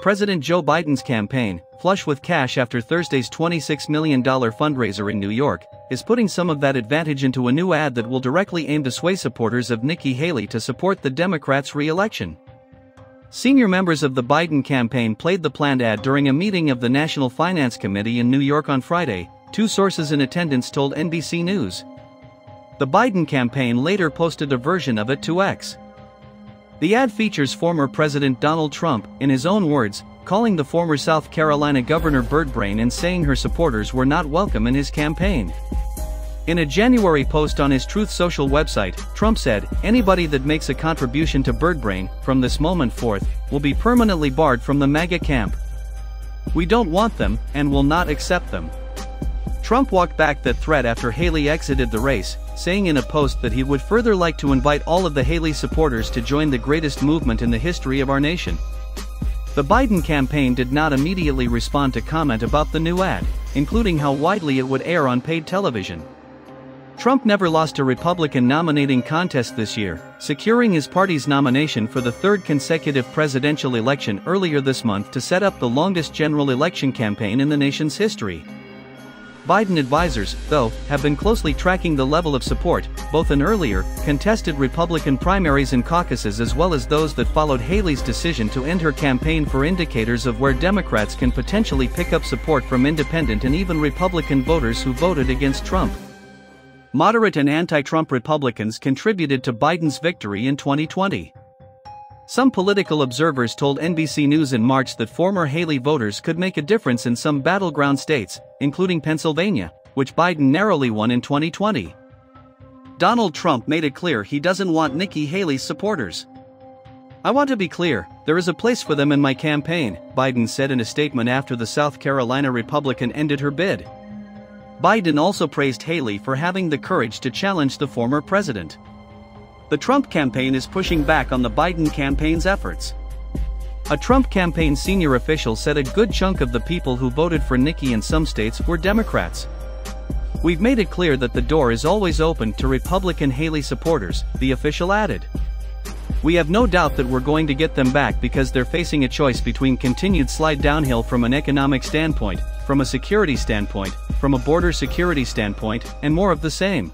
President Joe Biden's campaign, flush with cash after Thursday's $26 million fundraiser in New York, is putting some of that advantage into a new ad that will directly aim to sway supporters of Nikki Haley to support the Democrats' re-election. Senior members of the Biden campaign played the planned ad during a meeting of the National Finance Committee in New York on Friday, two sources in attendance told NBC News. The Biden campaign later posted a version of it to X. The ad features former President Donald Trump, in his own words, calling the former South Carolina governor birdbrain and saying her supporters were not welcome in his campaign. In a January post on his Truth Social website, Trump said, "Anybody that makes a contribution to birdbrain, from this moment forth, will be permanently barred from the MAGA camp. We don't want them, and will not accept them." Trump walked back that threat after Haley exited the race, saying in a post that he would further like to invite all of the Haley supporters to join the greatest movement in the history of our nation. The Biden campaign did not immediately respond to comment about the new ad, including how widely it would air on paid television. Trump never lost a Republican nominating contest this year, securing his party's nomination for the third consecutive presidential election earlier this month to set up the longest general election campaign in the nation's history. Biden advisors, though, have been closely tracking the level of support, both in earlier, contested Republican primaries and caucuses as well as those that followed Haley's decision to end her campaign, for indicators of where Democrats can potentially pick up support from independent and even Republican voters who voted against Trump. Moderate and anti-Trump Republicans contributed to Biden's victory in 2020. Some political observers told NBC News in March that former Haley voters could make a difference in some battleground states, including Pennsylvania, which Biden narrowly won in 2020. Donald Trump made it clear he doesn't want Nikki Haley's supporters. "I want to be clear, there is a place for them in my campaign," Biden said in a statement after the South Carolina Republican ended her bid. Biden also praised Haley for having the courage to challenge the former president. The Trump campaign is pushing back on the Biden campaign's efforts. A Trump campaign senior official said a good chunk of the people who voted for Nikki in some states were Democrats. "We've made it clear that the door is always open to Republican Haley supporters," the official added. "We have no doubt that we're going to get them back because they're facing a choice between continued slide downhill from an economic standpoint, from a security standpoint, from a border security standpoint, and more of the same."